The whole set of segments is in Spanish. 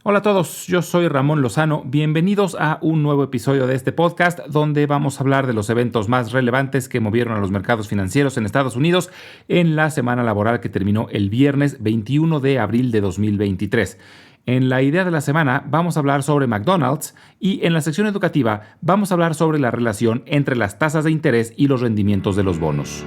Hola a todos, yo soy Ramón Lozano, bienvenidos a un nuevo episodio de este podcast donde vamos a hablar de los eventos más relevantes que movieron a los mercados financieros en Estados Unidos en la semana laboral que terminó el viernes 21 de abril de 2023. En la idea de la semana vamos a hablar sobre McDonald's y en la sección educativa vamos a hablar sobre la relación entre las tasas de interés y los rendimientos de los bonos.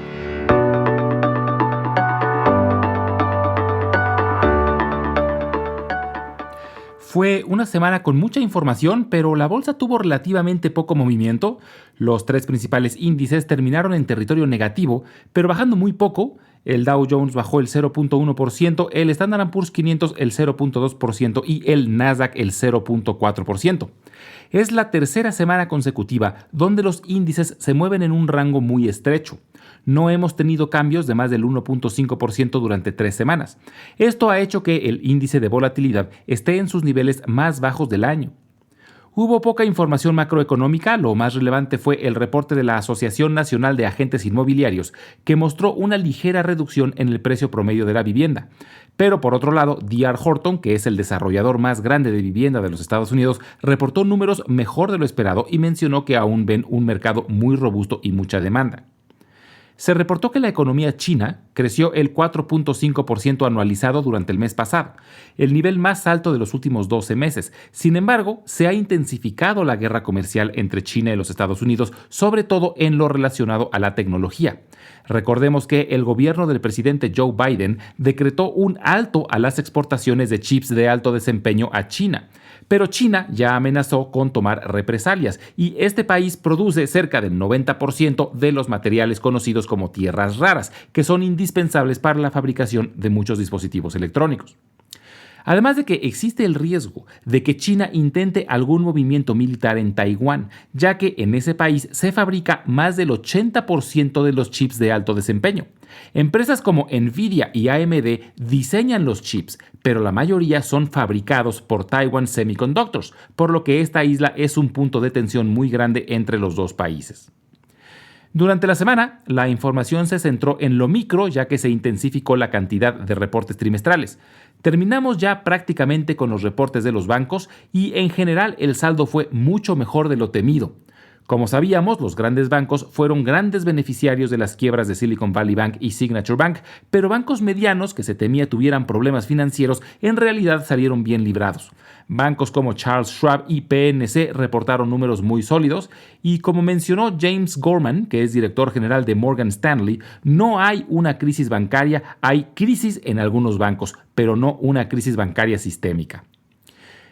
Fue una semana con mucha información, pero la bolsa tuvo relativamente poco movimiento. Los tres principales índices terminaron en territorio negativo, pero bajando muy poco. El Dow Jones bajó el 0.1%, el Standard & Poor's 500 el 0.2% y el Nasdaq el 0.4%. Es la tercera semana consecutiva donde los índices se mueven en un rango muy estrecho. No hemos tenido cambios de más del 1.5% durante 3 semanas. Esto ha hecho que el índice de volatilidad esté en sus niveles más bajos del año. Hubo poca información macroeconómica, lo más relevante fue el reporte de la Asociación Nacional de Agentes Inmobiliarios, que mostró una ligera reducción en el precio promedio de la vivienda. Pero por otro lado, D.R. Horton, que es el desarrollador más grande de vivienda de los Estados Unidos, reportó números mejor de lo esperado y mencionó que aún ven un mercado muy robusto y mucha demanda. Se reportó que la economía china creció el 4.5% anualizado durante el mes pasado, el nivel más alto de los últimos 12 meses. Sin embargo, se ha intensificado la guerra comercial entre China y los Estados Unidos, sobre todo en lo relacionado a la tecnología. Recordemos que el gobierno del presidente Joe Biden decretó un alto a las exportaciones de chips de alto desempeño a China. Pero China ya amenazó con tomar represalias y este país produce cerca del 90% de los materiales conocidos como tierras raras, que son indispensables para la fabricación de muchos dispositivos electrónicos. Además de que existe el riesgo de que China intente algún movimiento militar en Taiwán, ya que en ese país se fabrica más del 80% de los chips de alto desempeño. Empresas como Nvidia y AMD diseñan los chips, pero la mayoría son fabricados por Taiwan Semiconductors, por lo que esta isla es un punto de tensión muy grande entre los dos países. Durante la semana, la información se centró en lo micro, ya que se intensificó la cantidad de reportes trimestrales. Terminamos ya prácticamente con los reportes de los bancos y en general el saldo fue mucho mejor de lo temido. Como sabíamos, los grandes bancos fueron grandes beneficiarios de las quiebras de Silicon Valley Bank y Signature Bank, pero bancos medianos que se temía tuvieran problemas financieros en realidad salieron bien librados. Bancos como Charles Schwab y PNC reportaron números muy sólidos y como mencionó James Gorman, que es director general de Morgan Stanley, no hay una crisis bancaria, hay crisis en algunos bancos, pero no una crisis bancaria sistémica.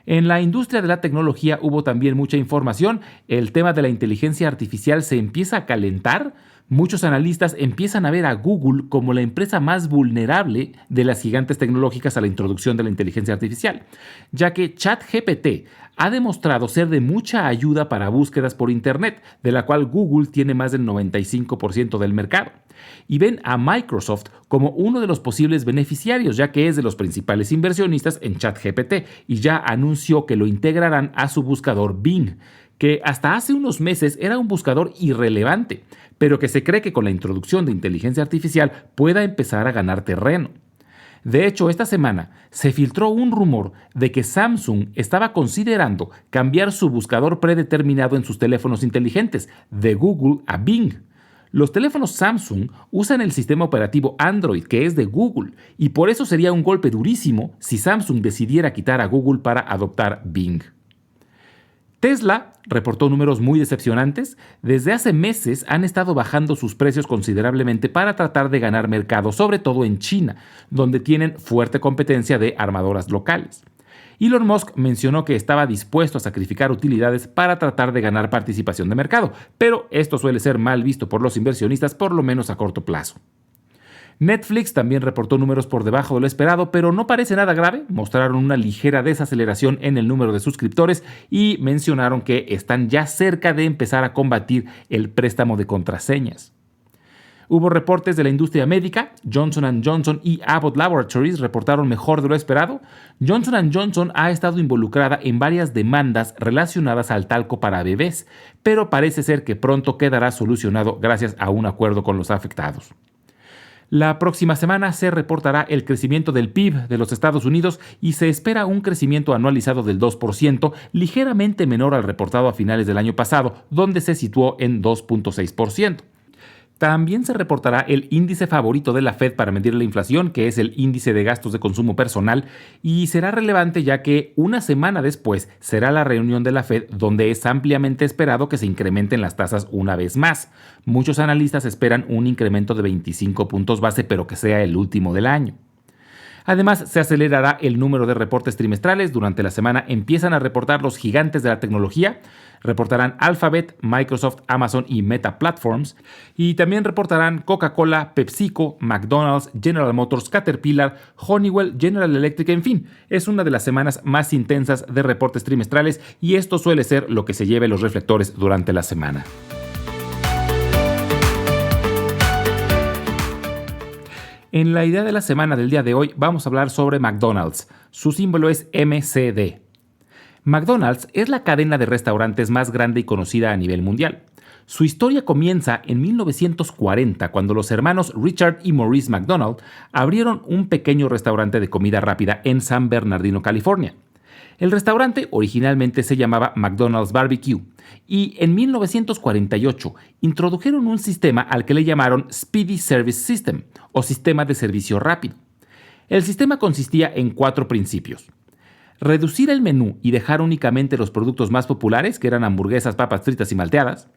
En la industria de la tecnología hubo también mucha información. El tema de la inteligencia artificial se empieza a calentar. Muchos analistas empiezan a ver a Google como la empresa más vulnerable de las gigantes tecnológicas a la introducción de la inteligencia artificial, ya que ChatGPT ha demostrado ser de mucha ayuda para búsquedas por Internet, de la cual Google tiene más del 95% del mercado. Y ven a Microsoft como uno de los posibles beneficiarios, ya que es de los principales inversionistas en ChatGPT y ya anunció que lo integrarán a su buscador Bing, que hasta hace unos meses era un buscador irrelevante, pero que se cree que con la introducción de inteligencia artificial pueda empezar a ganar terreno. De hecho, esta semana se filtró un rumor de que Samsung estaba considerando cambiar su buscador predeterminado en sus teléfonos inteligentes de Google a Bing. Los teléfonos Samsung usan el sistema operativo Android, que es de Google, y por eso sería un golpe durísimo si Samsung decidiera quitar a Google para adoptar Bing. Tesla reportó números muy decepcionantes. Desde hace meses han estado bajando sus precios considerablemente para tratar de ganar mercado, sobre todo en China, donde tienen fuerte competencia de armadoras locales. Elon Musk mencionó que estaba dispuesto a sacrificar utilidades para tratar de ganar participación de mercado, pero esto suele ser mal visto por los inversionistas, por lo menos a corto plazo. Netflix también reportó números por debajo de lo esperado, pero no parece nada grave. Mostraron una ligera desaceleración en el número de suscriptores y mencionaron que están ya cerca de empezar a combatir el préstamo de contraseñas. Hubo reportes de la industria médica. Johnson & Johnson y Abbott Laboratories reportaron mejor de lo esperado. Johnson & Johnson ha estado involucrada en varias demandas relacionadas al talco para bebés, pero parece ser que pronto quedará solucionado gracias a un acuerdo con los afectados. La próxima semana se reportará el crecimiento del PIB de los Estados Unidos y se espera un crecimiento anualizado del 2%, ligeramente menor al reportado a finales del año pasado, donde se situó en 2.6%. También se reportará el índice favorito de la Fed para medir la inflación, que es el índice de gastos de consumo personal, y será relevante ya que una semana después será la reunión de la Fed donde es ampliamente esperado que se incrementen las tasas una vez más. Muchos analistas esperan un incremento de 25 puntos base, pero que sea el último del año. Además, se acelerará el número de reportes trimestrales. Durante la semana empiezan a reportar los gigantes de la tecnología. Reportarán Alphabet, Microsoft, Amazon y Meta Platforms. Y también reportarán Coca-Cola, PepsiCo, McDonald's, General Motors, Caterpillar, Honeywell, General Electric, en fin. Es una de las semanas más intensas de reportes trimestrales y esto suele ser lo que se lleve los reflectores durante la semana. En la idea de la semana del día de hoy vamos a hablar sobre McDonald's. Su símbolo es MCD. McDonald's es la cadena de restaurantes más grande y conocida a nivel mundial. Su historia comienza en 1940 cuando los hermanos Richard y Maurice McDonald abrieron un pequeño restaurante de comida rápida en San Bernardino, California. El restaurante originalmente se llamaba McDonald's Barbecue y en 1948 introdujeron un sistema al que le llamaron Speedy Service System o sistema de servicio rápido. El sistema consistía en 4 principios. Reducir el menú y dejar únicamente los productos más populares, que eran hamburguesas, papas fritas y malteadas.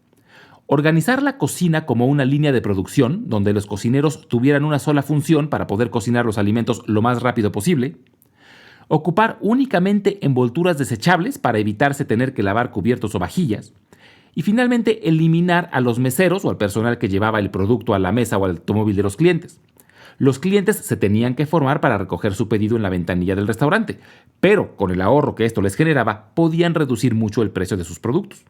Organizar la cocina como una línea de producción, donde los cocineros tuvieran una sola función para poder cocinar los alimentos lo más rápido posible. Ocupar únicamente envolturas desechables para evitarse tener que lavar cubiertos o vajillas. Y finalmente, eliminar a los meseros o al personal que llevaba el producto a la mesa o al automóvil de los clientes. Los clientes se tenían que formar para recoger su pedido en la ventanilla del restaurante, pero con el ahorro que esto les generaba, podían reducir mucho el precio de sus productos.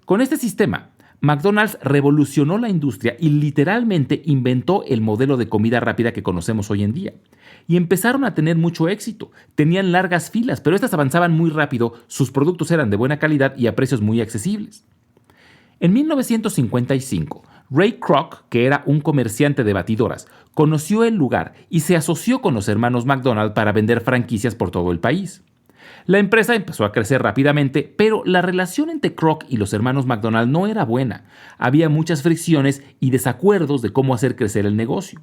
Con este sistema, McDonald's revolucionó la industria y literalmente inventó el modelo de comida rápida que conocemos hoy en día. Y empezaron a tener mucho éxito. Tenían largas filas, pero estas avanzaban muy rápido, sus productos eran de buena calidad y a precios muy accesibles. En 1955, Ray Kroc, que era un comerciante de batidoras, conoció el lugar y se asoció con los hermanos McDonald para vender franquicias por todo el país. La empresa empezó a crecer rápidamente, pero la relación entre Kroc y los hermanos McDonald no era buena. Había muchas fricciones y desacuerdos de cómo hacer crecer el negocio.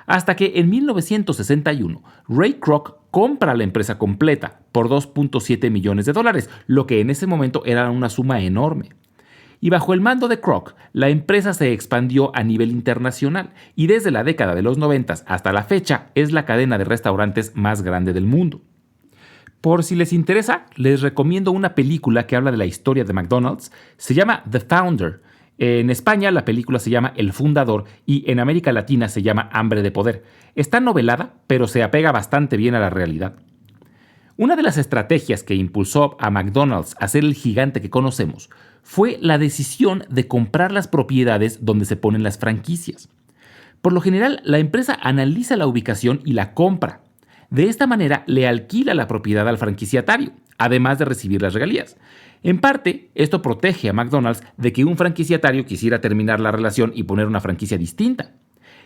Hasta que en 1961, Ray Kroc compra la empresa completa por $2.7 millones, lo que en ese momento era una suma enorme. Y bajo el mando de Kroc, la empresa se expandió a nivel internacional y desde la década de los 90 hasta la fecha es la cadena de restaurantes más grande del mundo. Por si les interesa, les recomiendo una película que habla de la historia de McDonald's. Se llama The Founder. En España la película se llama El Fundador y en América Latina se llama Hambre de Poder. Está novelada, pero se apega bastante bien a la realidad. Una de las estrategias que impulsó a McDonald's a ser el gigante que conocemos fue la decisión de comprar las propiedades donde se ponen las franquicias. Por lo general, la empresa analiza la ubicación y la compra. De esta manera, le alquila la propiedad al franquiciatario, además de recibir las regalías. En parte, esto protege a McDonald's de que un franquiciatario quisiera terminar la relación y poner una franquicia distinta.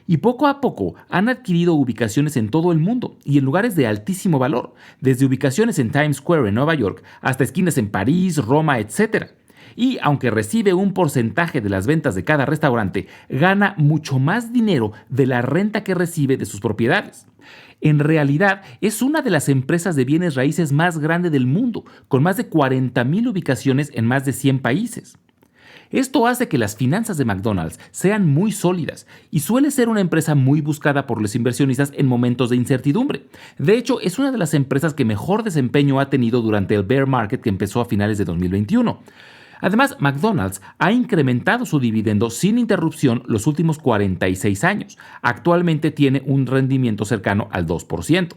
Y poco a poco han adquirido ubicaciones en todo el mundo y en lugares de altísimo valor, desde ubicaciones en Times Square en Nueva York hasta esquinas en París, Roma, etc. Y aunque recibe un porcentaje de las ventas de cada restaurante, gana mucho más dinero de la renta que recibe de sus propiedades. En realidad, es una de las empresas de bienes raíces más grande del mundo, con más de 40,000 ubicaciones en más de 100 países. Esto hace que las finanzas de McDonald's sean muy sólidas y suele ser una empresa muy buscada por los inversionistas en momentos de incertidumbre. De hecho, es una de las empresas que mejor desempeño ha tenido durante el bear market que empezó a finales de 2021. Además, McDonald's ha incrementado su dividendo sin interrupción los últimos 46 años. Actualmente tiene un rendimiento cercano al 2%.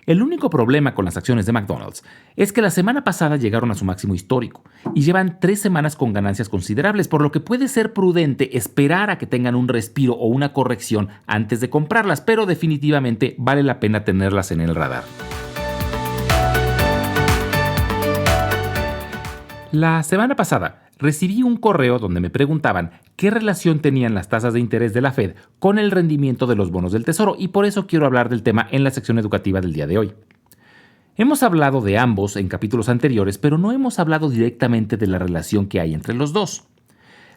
El único problema con las acciones de McDonald's es que la semana pasada llegaron a su máximo histórico y llevan 3 semanas con ganancias considerables, por lo que puede ser prudente esperar a que tengan un respiro o una corrección antes de comprarlas, pero definitivamente vale la pena tenerlas en el radar. La semana pasada recibí un correo donde me preguntaban qué relación tenían las tasas de interés de la Fed con el rendimiento de los bonos del Tesoro y por eso quiero hablar del tema en la sección educativa del día de hoy. Hemos hablado de ambos en capítulos anteriores, pero no hemos hablado directamente de la relación que hay entre los dos.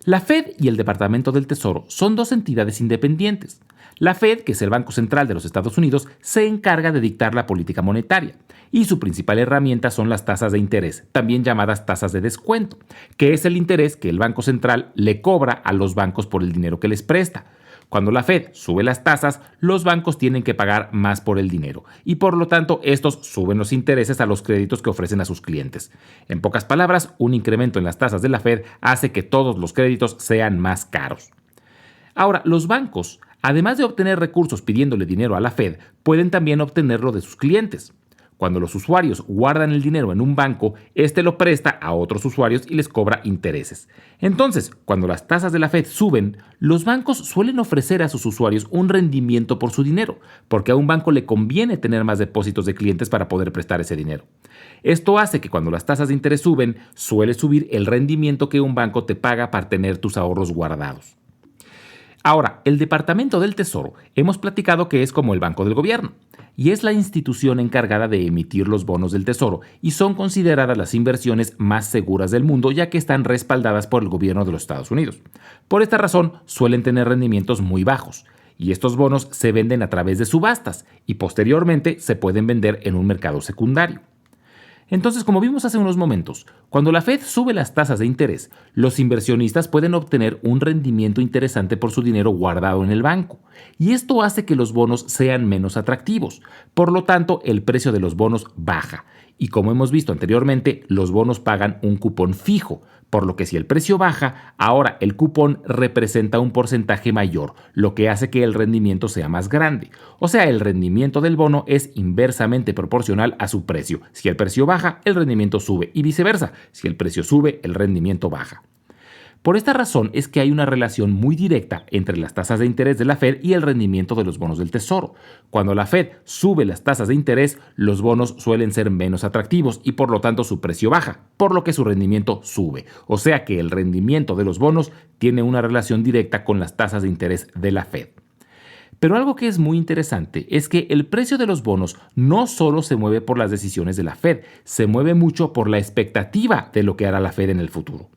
La Fed y el Departamento del Tesoro son dos entidades independientes. La Fed, que es el Banco Central de los Estados Unidos, se encarga de dictar la política monetaria y su principal herramienta son las tasas de interés, también llamadas tasas de descuento, que es el interés que el Banco Central le cobra a los bancos por el dinero que les presta. Cuando la Fed sube las tasas, los bancos tienen que pagar más por el dinero y por lo tanto estos suben los intereses a los créditos que ofrecen a sus clientes. En pocas palabras, un incremento en las tasas de la Fed hace que todos los créditos sean más caros. Ahora, los bancos, además de obtener recursos pidiéndole dinero a la Fed, pueden también obtenerlo de sus clientes. Cuando los usuarios guardan el dinero en un banco, este lo presta a otros usuarios y les cobra intereses. Entonces, cuando las tasas de la Fed suben, los bancos suelen ofrecer a sus usuarios un rendimiento por su dinero, porque a un banco le conviene tener más depósitos de clientes para poder prestar ese dinero. Esto hace que cuando las tasas de interés suben, suele subir el rendimiento que un banco te paga para tener tus ahorros guardados. Ahora, el Departamento del Tesoro hemos platicado que es como el Banco del Gobierno y es la institución encargada de emitir los bonos del Tesoro y son consideradas las inversiones más seguras del mundo ya que están respaldadas por el gobierno de los Estados Unidos. Por esta razón, suelen tener rendimientos muy bajos y estos bonos se venden a través de subastas y posteriormente se pueden vender en un mercado secundario. Entonces, como vimos hace unos momentos, cuando la Fed sube las tasas de interés, los inversionistas pueden obtener un rendimiento interesante por su dinero guardado en el banco, y esto hace que los bonos sean menos atractivos. Por lo tanto, el precio de los bonos baja, y como hemos visto anteriormente, los bonos pagan un cupón fijo, por lo que si el precio baja, ahora el cupón representa un porcentaje mayor, lo que hace que el rendimiento sea más grande. O sea, el rendimiento del bono es inversamente proporcional a su precio. Si el precio baja, el rendimiento sube y viceversa. Si el precio sube, el rendimiento baja. Por esta razón es que hay una relación muy directa entre las tasas de interés de la Fed y el rendimiento de los bonos del Tesoro. Cuando la Fed sube las tasas de interés, los bonos suelen ser menos atractivos y por lo tanto su precio baja, por lo que su rendimiento sube. O sea que el rendimiento de los bonos tiene una relación directa con las tasas de interés de la Fed. Pero algo que es muy interesante es que el precio de los bonos no solo se mueve por las decisiones de la Fed, se mueve mucho por la expectativa de lo que hará la Fed en el futuro.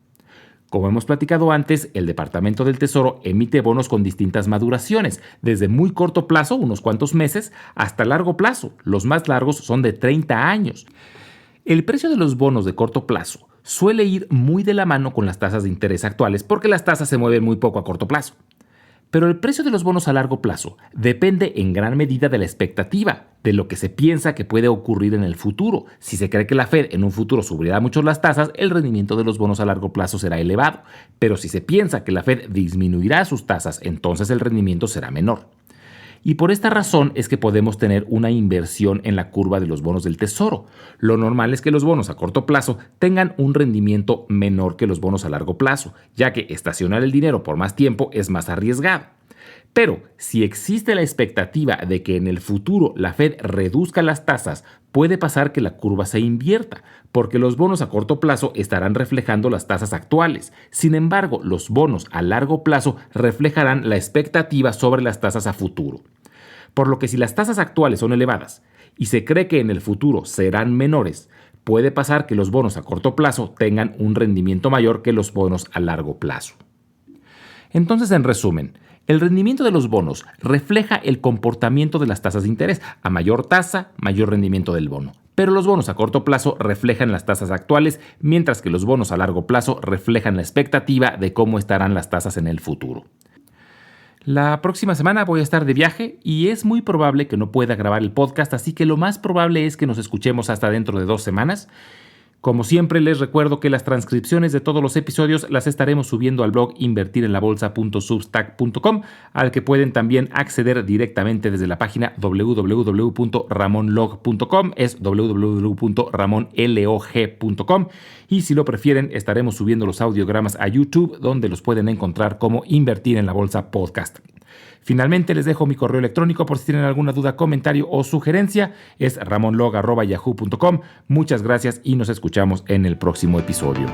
Como hemos platicado antes, el Departamento del Tesoro emite bonos con distintas maduraciones, desde muy corto plazo, unos cuantos meses, hasta largo plazo. Los más largos son de 30 años. El precio de los bonos de corto plazo suele ir muy de la mano con las tasas de interés actuales porque las tasas se mueven muy poco a corto plazo. Pero el precio de los bonos a largo plazo depende en gran medida de la expectativa, de lo que se piensa que puede ocurrir en el futuro. Si se cree que la Fed en un futuro subirá mucho las tasas, el rendimiento de los bonos a largo plazo será elevado. Pero si se piensa que la Fed disminuirá sus tasas, entonces el rendimiento será menor. Y por esta razón es que podemos tener una inversión en la curva de los bonos del Tesoro. Lo normal es que los bonos a corto plazo tengan un rendimiento menor que los bonos a largo plazo, ya que estacionar el dinero por más tiempo es más arriesgado. Pero si existe la expectativa de que en el futuro la Fed reduzca las tasas, puede pasar que la curva se invierta, porque los bonos a corto plazo estarán reflejando las tasas actuales. Sin embargo, los bonos a largo plazo reflejarán la expectativa sobre las tasas a futuro. Por lo que si las tasas actuales son elevadas y se cree que en el futuro serán menores, puede pasar que los bonos a corto plazo tengan un rendimiento mayor que los bonos a largo plazo. Entonces, en resumen, el rendimiento de los bonos refleja el comportamiento de las tasas de interés. A mayor tasa, mayor rendimiento del bono. Pero los bonos a corto plazo reflejan las tasas actuales, mientras que los bonos a largo plazo reflejan la expectativa de cómo estarán las tasas en el futuro. La próxima semana voy a estar de viaje y es muy probable que no pueda grabar el podcast, así que lo más probable es que nos escuchemos hasta dentro de 2 semanas. Como siempre, les recuerdo que las transcripciones de todos los episodios las estaremos subiendo al blog invertirenlabolsa.substack.com, al que pueden también acceder directamente desde la página www.ramonlog.com, es www.ramonlog.com, y si lo prefieren, estaremos subiendo los audiogramas a YouTube, donde los pueden encontrar como Invertir en la Bolsa Podcast. Finalmente, les dejo mi correo electrónico por si tienen alguna duda, comentario o sugerencia. Es ramonlog@yahoo.com. Muchas gracias y nos escuchamos en el próximo episodio.